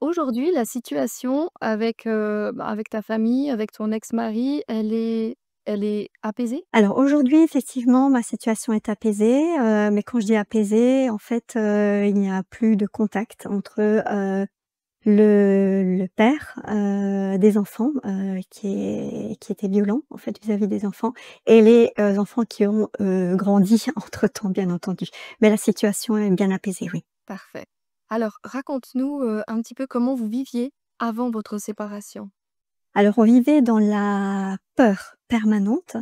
Aujourd'hui, la situation avec, avec ta famille, avec ton ex-mari, elle est apaisée? Alors aujourd'hui, effectivement, ma situation est apaisée, mais quand je dis apaisée, en fait, il n'y a plus de contact entre, le père, des enfants, qui était violent, en fait, vis-à-vis des enfants et les, enfants qui ont, grandi entre-temps, bien entendu. Mais la situation est bien apaisée, oui. Parfait. Alors raconte-nous, un petit peu comment vous viviez avant votre séparation? Alors on vivait dans la peur permanente,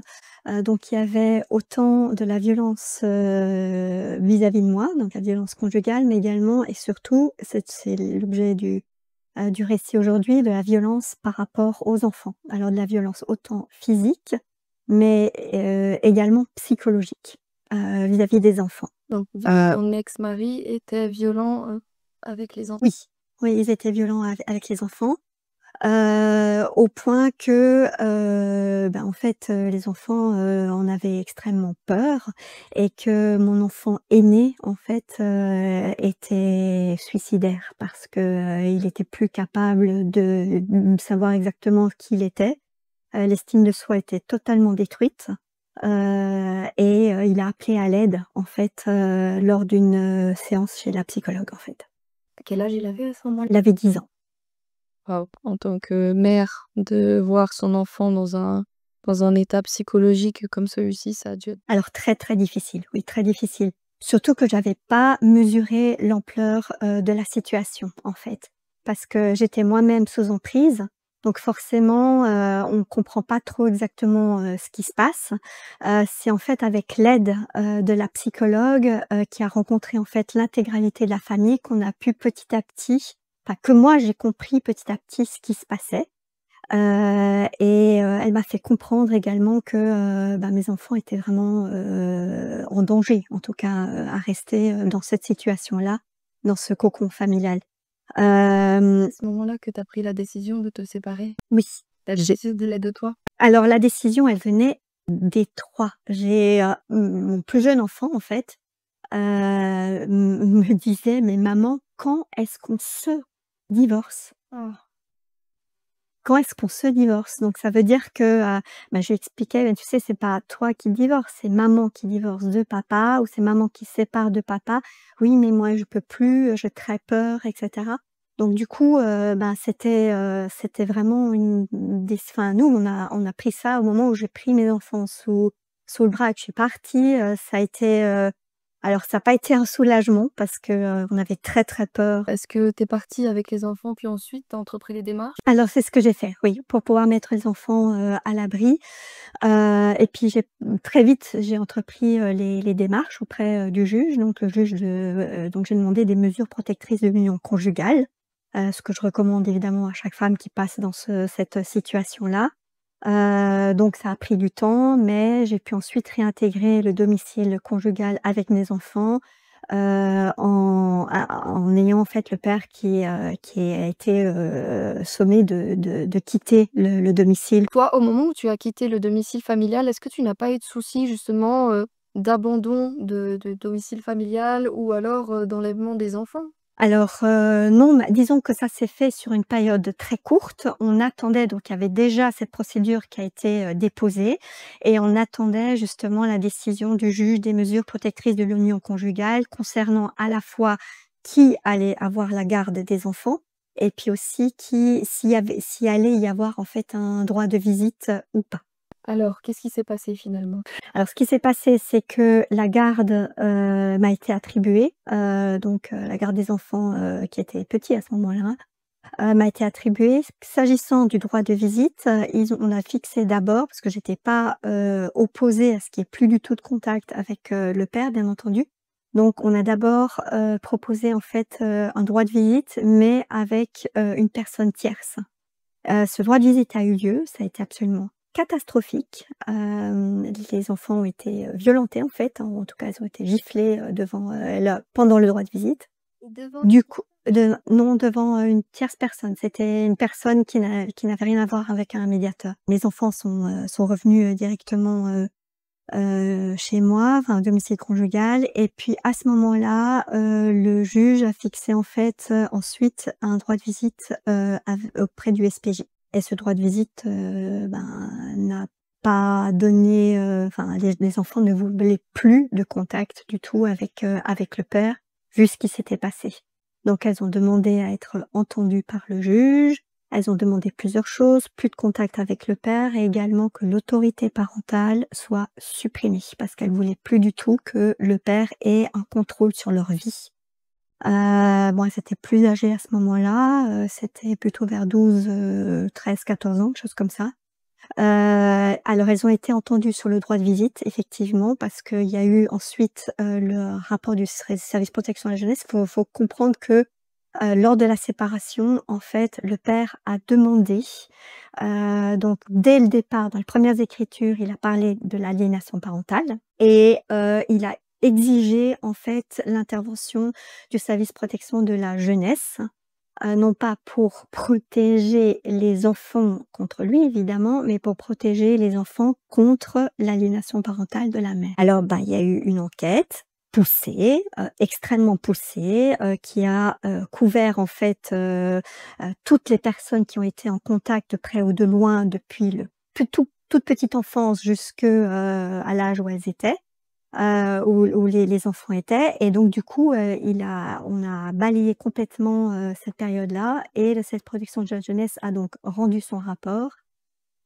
donc il y avait autant de la violence, vis-à-vis de moi, donc la violence conjugale, mais également et surtout, c'est l'objet du récit aujourd'hui, de la violence par rapport aux enfants. Alors de la violence autant physique, mais également psychologique, vis-à-vis des enfants. Donc Heu, ton ex-mari était violent, avec les enfants? oui, oui, ils étaient violents avec les enfants. Au point que, en fait, les enfants, en avaient extrêmement peur et que mon enfant aîné, en fait, était suicidaire parce que, il était plus capable de, savoir exactement qui il était. L'estime de soi était totalement détruite, et il a appelé à l'aide, en fait, lors d'une, séance chez la psychologue, en fait. Quel âge il avait à ce moment-là? Il avait 10 ans. Waouh! En tant que mère, de voir son enfant dans un état psychologique comme celui-ci, ça a dû être Alors très, très difficile, oui, très difficile. Surtout que j'avais pas mesuré l'ampleur, de la situation, en fait. Parce que j'étais moi-même sous emprise, donc forcément, on ne comprend pas trop exactement, ce qui se passe. C'est en fait avec l'aide, de la psychologue, qui a rencontré en fait l'intégralité de la famille qu'on a pu petit à petit enfin que moi j'ai compris petit à petit ce qui se passait. Elle m'a fait comprendre également que, mes enfants étaient vraiment, en danger, en tout cas, à rester, dans cette situation-là, dans ce cocon familial. à ce moment-là que tu as pris la décision de te séparer? Oui, Tu as j'ai décidé de l'aide de toi? alors la décision, elle venait des 3. J'ai, mon plus jeune enfant, en fait, me disait: «Mais maman, quand est-ce qu'on se divorce?» Ah. Quand est-ce qu'on se divorce? Donc ça veut dire que, je lui expliquais: «Mais tu sais, c'est pas toi qui divorce, c'est maman qui divorce de papa ou c'est maman qui se sépare de papa. Oui, mais moi je peux plus, j'ai très peur» et cetera. Donc du coup, c'était vraiment nous on a pris ça au moment où j'ai pris mes enfants sous le bras et que je suis partie, ça a été, alors ça a pas été un soulagement parce que, on avait très, très peur. Est-ce que tu es partie avec les enfants, puis ensuite tu as entrepris les démarches? Alors c'est ce que j'ai fait, oui, pour pouvoir mettre les enfants, à l'abri, et puis très vite, j'ai entrepris, les démarches auprès, du juge, donc le juge donc j'ai demandé des mesures protectrices de l'union conjugale, ce que je recommande évidemment à chaque femme qui passe dans cette situation-là. Donc ça a pris du temps, mais j'ai pu ensuite réintégrer le domicile conjugal avec mes enfants, en ayant en fait le père qui a été, sommé de quitter le domicile. Toi, au moment où tu as quitté le domicile familial, est-ce que tu n'as pas eu de soucis justement, d'abandon de domicile familial ou alors, d'enlèvement des enfants? Alors, non, disons que ça s'est fait sur une période très courte. On attendait donc il y avait déjà cette procédure qui a été, déposée et on attendait justement la décision du juge des mesures protectrices de l'union conjugale concernant à la fois qui allait avoir la garde des enfants et puis aussi s'il allait y avoir en fait un droit de visite, ou pas. Alors, qu'est-ce qui s'est passé finalement? Alors ce qui s'est passé, c'est que la garde, m'a été attribuée, la garde des enfants, qui étaient petits à ce moment-là, m'a été attribuée. S'agissant du droit de visite, on a fixé d'abord parce que j'étais pas, opposée à ce qu'il y ait plus du tout de contact avec, le père, bien entendu. Donc on a d'abord, proposé en fait, un droit de visite, mais avec, une personne tierce. Ce droit de visite a eu lieu, ça a été absolument catastrophique. Les enfants ont été, violentés en fait, hein, ou en tout cas ils ont été giflés, devant, pendant le droit de visite. Devant Du coup non, devant, une tierce personne. C'était une personne qui n'avait rien à voir avec un médiateur. Mes enfants sont revenus, directement, chez moi, enfin, au domicile conjugal et puis à ce moment-là, le juge a fixé en fait, ensuite un droit de visite, auprès du SPJ et ce droit de visite, n'a pas donné, enfin les enfants ne voulaient plus de contact du tout avec le père, vu ce qui s'était passé. Donc elles ont demandé à être entendues par le juge. Elles ont demandé plusieurs choses, plus de contact avec le père et également que l'autorité parentale soit supprimée parce qu'elles voulaient plus du tout que le père ait un contrôle sur leur vie. Bon, elles étaient plus âgées à ce moment-là, c'était plutôt vers 13-14 ans, quelque chose comme ça. Alors elles ont été entendues sur le droit de visite effectivement parce qu'il y a eu ensuite, le rapport du service protection de la jeunesse. Faut comprendre que lors de la séparation, en fait, le père a demandé, donc dès le départ, dans les premières écritures, il a parlé de l'aliénation parentale et il a exigé, en fait, l'intervention du service protection de la jeunesse, non pas pour protéger les enfants contre lui évidemment, mais pour protéger les enfants contre l'aliénation parentale de la mère. Alors, ben, il y a eu une enquête poussée, extrêmement poussée, qui a, couvert en fait, toutes les personnes qui ont été en contact de près ou de loin depuis le toute petite enfance jusque, à l'âge où elles étaient. Où les enfants étaient et donc du coup, on a balayé complètement, cette période-là et le service protection de la jeunesse a donc rendu son rapport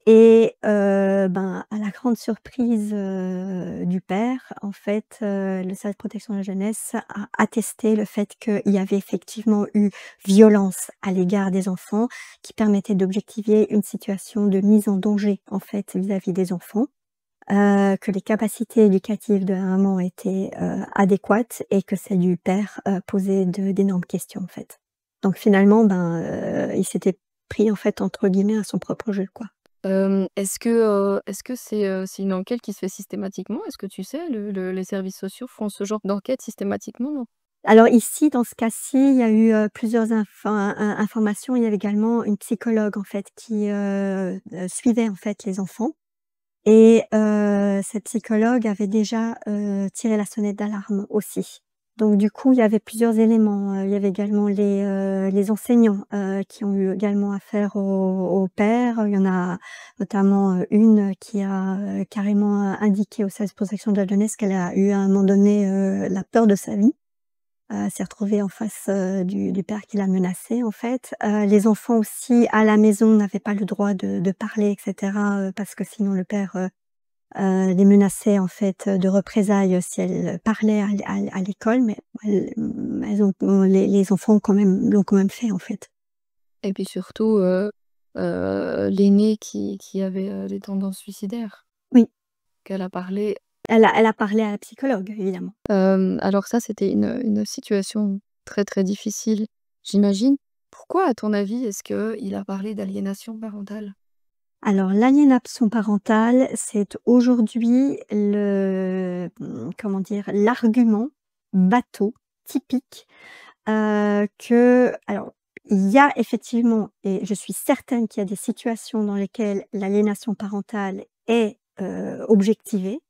et ben, à la grande surprise, du père, en fait, le service de protection de la jeunesse a attesté le fait qu'il y avait effectivement eu violence à l'égard des enfants qui permettait d'objectiver une situation de mise en danger, en fait, vis-à-vis des enfants. Que les capacités éducatives de la maman étaient, adéquates et que celles du père, posaient d'énormes questions, en fait. Donc finalement, ben, il s'était pris, en fait, entre guillemets, «à son propre jeu», quoi. Est-ce que c'est une enquête qui se fait systématiquement? Est-ce que tu sais, les services sociaux font ce genre d'enquête systématiquement, non? Alors ici, dans ce cas-ci, il y a eu, plusieurs informations. Il y avait également une psychologue, en fait, qui, suivait, en fait, les enfants et cette psychologue avait déjà, tiré la sonnette d'alarme aussi. Donc du coup, il y avait plusieurs éléments, il y avait également les enseignants, qui ont eu également affaire au père. Il y en a notamment, une qui a, carrément, indiqué au service de protection de la jeunesse qu'elle a eu à un moment donné, la peur de sa vie. S'est retrouvée en face, du père qui l'a menacée, en fait. Les enfants aussi, à la maison, n'avaient pas le droit de parler et cetera, parce que sinon le père, les menaçait, en fait, de représailles si elles parlaient à l'école, mais elles ont les enfants l'ont quand même fait, en fait. Et puis surtout, l'aînée qui avait, des tendances suicidaires, Oui, qu'elle a parlé. elle a parlé à la psychologue, évidemment. Alors ça, c'était une situation très, très difficile, j'imagine. Pourquoi, à ton avis, est-ce qu'il a parlé d'aliénation parentale? Alors l'aliénation parentale, c'est aujourd'hui comment dire? L'argument bateau, typique, alors il y a effectivement et je suis certaine qu'il y a des situations dans lesquelles l'aliénation parentale est, objectivée.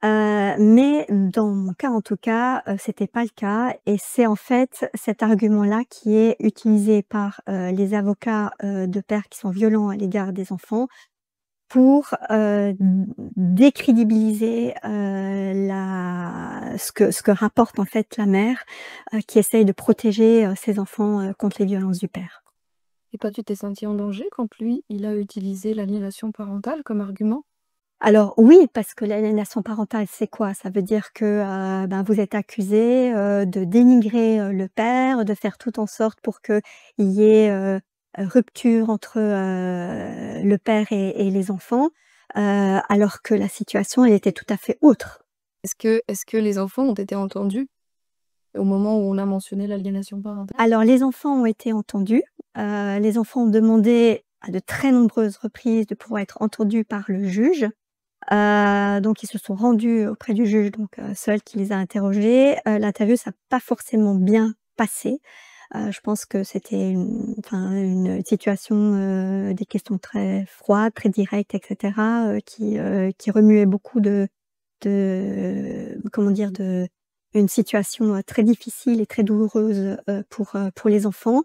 Mais dans mon cas, en tout cas, c'était pas le cas et c'est en fait cet argument-là qui est utilisé par, les avocats, de pères qui sont violents à l'égard des enfants pour, décrédibiliser, la ce que rapporte en fait la mère, qui essaye de protéger, ses enfants, contre les violences du père. Et toi, tu t'es sentie en danger quand lui, il a utilisé l'aliénation parentale comme argument? Alors oui, parce que l'aliénation parentale, c'est quoi? Ça veut dire que, ben, vous êtes accusé, de dénigrer, le père, de faire tout en sorte pour qu'il y ait, rupture entre, le père et les enfants, alors que la situation, elle était tout à fait autre. Est-ce que les enfants ont été entendus au moment où on a mentionné l'aliénation parentale? Alors les enfants ont été entendus, les enfants ont demandé à de très nombreuses reprises de pouvoir être entendus par le juge. Donc ils se sont rendus auprès du juge, donc seul qui les a interrogés. L'interview ça a pas forcément bien passé. Je pense que c'était une situation, des questions très froides, très directes et cetera, qui remuaient beaucoup comment dire? Une situation, très difficile et très douloureuse, pour les enfants,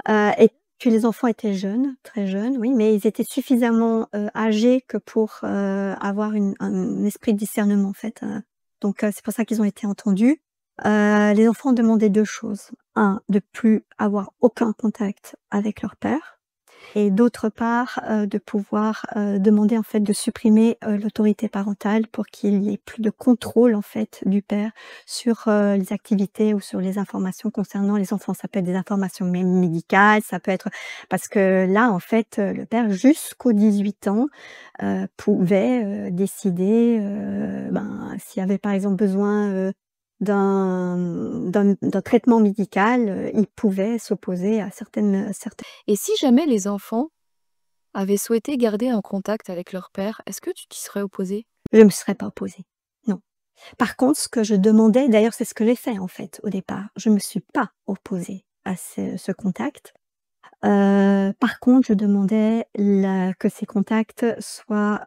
et que les enfants étaient jeunes, très jeunes, oui, mais ils étaient suffisamment, âgés que pour, avoir un esprit de discernement, en fait, donc c'est pour ça qu'ils ont été entendus. Les enfants demandaient 2 choses: un, de plus avoir aucun contact avec leur père, et d'autre part, de pouvoir, demander en fait de supprimer, l'autorité parentale pour qu'il y ait plus de contrôle en fait du père sur, les activités ou sur les informations concernant les enfants. Ça peut être des informations même médicales, ça peut être parce que là en fait, le père jusqu'aux 18 ans, pouvait, décider, ben, s'il y avait par exemple besoin, d'un traitement médical, il pouvait s'opposer à certaines. Et si jamais les enfants avaient souhaité garder un contact avec leur père, est-ce que tu t'y serais opposée? Je me serais pas opposée, non. Par contre, ce que je demandais, d'ailleurs, c'est ce que j'ai fait, en fait, au départ. Je me suis pas opposée à ce contact. Par contre, je demandais que ces contacts soient,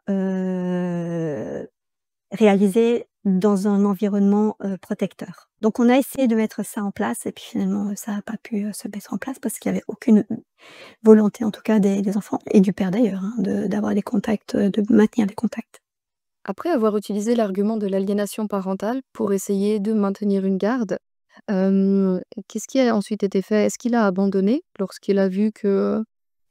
réalisés dans un environnement, protecteur. Donc on a essayé de mettre ça en place et puis finalement, ça a pas pu, se mettre en place parce qu'il y avait aucune volonté, en tout cas des enfants et du père d'ailleurs, hein, d'avoir des contacts, de maintenir des contacts. Après avoir utilisé l'argument de l'aliénation parentale pour essayer de maintenir une garde, qu'est-ce qui a ensuite été fait? Est-ce qu'il a abandonné lorsqu'il a vu que,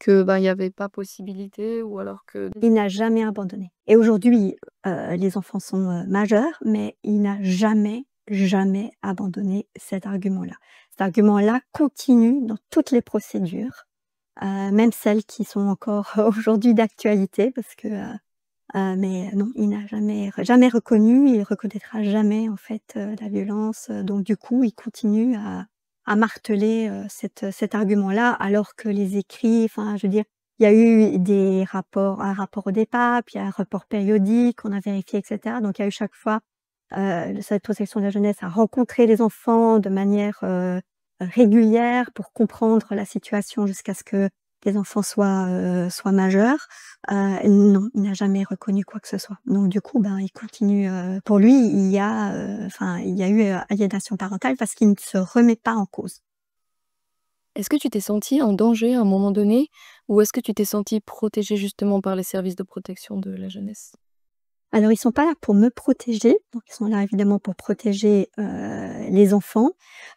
ben, il y avait pas possibilité ou alors que Il n'a jamais abandonné et aujourd'hui, les enfants sont, majeurs, mais il n'a jamais, jamais abandonné cet argument-là. Cet argument-là continue dans toutes les procédures, même celles qui sont encore aujourd'hui d'actualité parce que, mais non, il n'a jamais reconnu, il reconnaîtra jamais en fait, la violence, donc du coup, il continue à marteler, cet argument-là, alors que les écrits, enfin, je veux dire, il y a eu un rapport au départ, puis un rapport périodique, on a vérifié et cetera, donc il y a eu chaque fois, cette protection de la jeunesse a rencontré les enfants de manière, régulière pour comprendre la situation jusqu'à ce que les enfants soient majeurs. Non, il n'a jamais reconnu quoi que ce soit. Donc du coup, ben, il continue, pour lui, il y a, enfin, il y a eu, aliénation parentale parce qu'il ne se remet pas en cause. est-ce que tu t'es sentie en danger à un moment donné? Ou est-ce que tu t'es sentie protégée justement par les services de protection de la jeunesse? Alors ils sont pas là pour me protéger, donc ils sont là évidemment pour protéger, les enfants.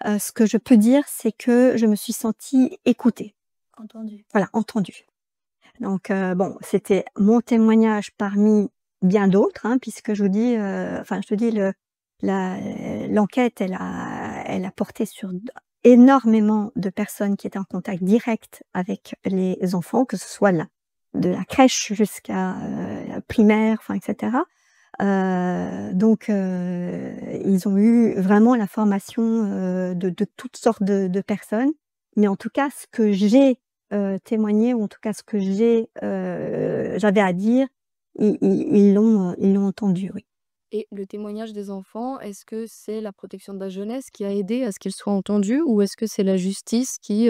Ce que je peux dire, c'est que je me suis sentie écoutée. Entendu. Voilà, entendue. Donc bon, c'était mon témoignage parmi bien d'autres, hein, puisque je vous dis, enfin je te dis la l'enquête elle a porté sur énormément de personnes qui étaient en contact direct avec les enfants, que ce soit de la crèche jusqu'à, la primaire, enfin et cetera. Donc ils ont eu vraiment la formation, de toutes sortes de personnes. Mais en tout cas, ce que j'ai, témoigné ou en tout cas ce que j'avais à dire, ils l'ont entendu, oui. Et le témoignage des enfants, est-ce que c'est la protection de la jeunesse qui a aidé à ce qu'ils soient entendus? Ou est-ce que c'est la justice qui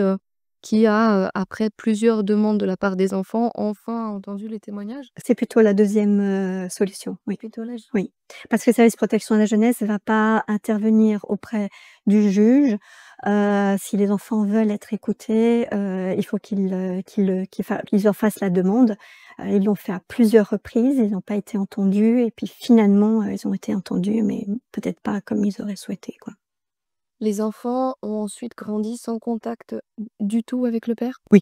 a, après plusieurs demandes de la part des enfants, enfin entendu les témoignages? C'est plutôt la deuxième solution, oui. Plutôt la Oui, parce que le service protection de la jeunesse ne va pas intervenir auprès du juge. Si les enfants veulent être écoutés, il faut qu'ils en fassent la demande. Ils l'ont fait à plusieurs reprises, ils n'ont pas été entendus et puis finalement, ils ont été entendus, mais peut-être pas comme ils auraient souhaité, quoi. Les enfants ont ensuite grandi sans contact du tout avec le père? Oui.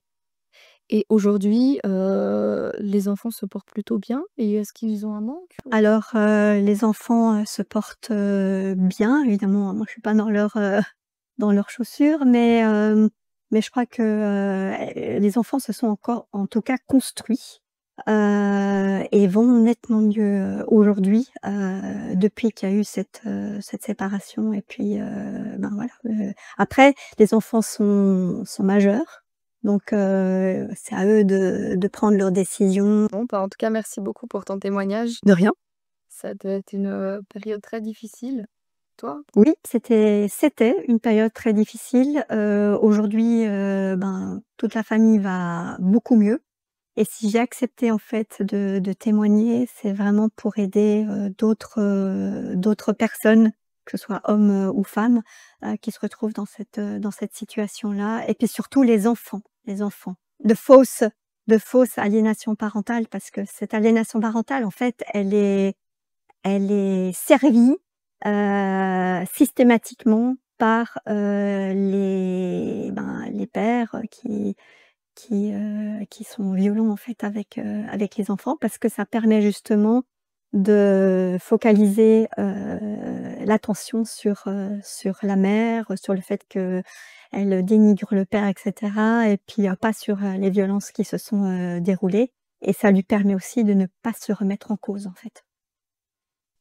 Et aujourd'hui, les enfants se portent plutôt bien et est-ce qu'ils ont un manque ou Alors, les enfants, se portent, bien. Évidemment, moi je suis pas dans leurs chaussures, mais je crois que, les enfants se sont encore en tout cas construits, et vont nettement mieux, aujourd'hui, depuis qu'il y a eu cette séparation et puis, ben, voilà, après les enfants sont majeurs, donc c'est à eux de prendre leurs décisions. bon, bah, en tout cas, merci beaucoup pour ton témoignage. De rien. Ça doit être une, période très difficile. Toi? Oui, c'était une période très difficile. Aujourd'hui, ben, toute la famille va beaucoup mieux et si j'ai accepté en fait de témoigner, c'est vraiment pour aider, d'autres personnes, que ce soit hommes, ou femmes, qui se retrouvent dans cette situation-là et puis surtout les enfants. De fausses de fausses aliénations parentales parce que cette aliénation parentale en fait, elle est servie, systématiquement par, les pères, qui sont violents en fait avec les enfants parce que ça permet justement de focaliser, l'attention sur la mère, sur le fait qu'elle dénigre le père et cetera et puis, pas sur, les violences qui se sont, déroulées et ça lui permet aussi de ne pas se remettre en cause, en fait.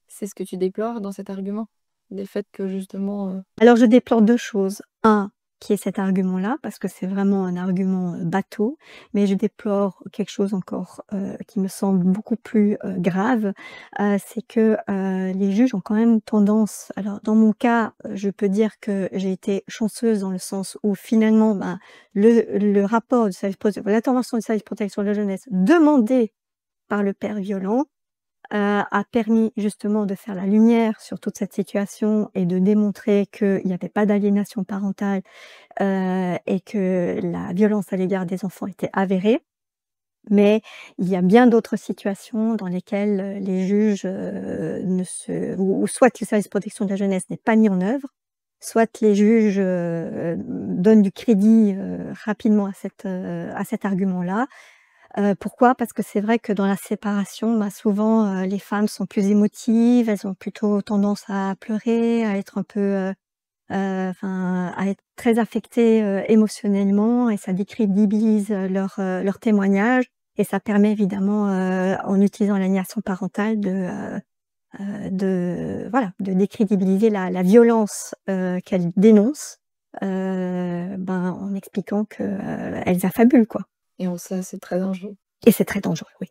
C'est ce que tu déplores dans cet argument? Le fait que justement, Alors je déplore 2 choses. Un, qui est cet argument-là, parce que c'est vraiment un argument, bateau, mais je déplore quelque chose encore, qui me semble beaucoup plus, grave, c'est que, les juges ont quand même tendance alors dans mon cas, je peux dire que j'ai été chanceuse dans le sens où finalement, ben, le rapport du service prote l'intervention du service protection de la jeunesse demandé par le père violent a permis justement de faire la lumière sur toute cette situation et de démontrer qu'il n'y avait pas d'aliénation parentale, et que la violence à l'égard des enfants était avérée. Mais il y a bien d'autres situations dans lesquelles, les juges, ne se ou soit le service de protection de la jeunesse n'est pas mis en œuvre, soit les juges, donnent du crédit, rapidement à cet argument-là. Pourquoi? Parce que c'est vrai que dans la séparation, bah, souvent, les femmes sont plus émotives, elles ont plutôt tendance à pleurer, à être un peu, enfin, à être très affectées, émotionnellement et ça décrédibilise, leur témoignage et ça permet évidemment, en utilisant l'aliénation parentale de voilà, de décrédibiliser la violence, qu'elles dénoncent, ben, en expliquant que, elles affabulent, quoi et en ça, c'est très dangereux. et c'est très dangereux, oui.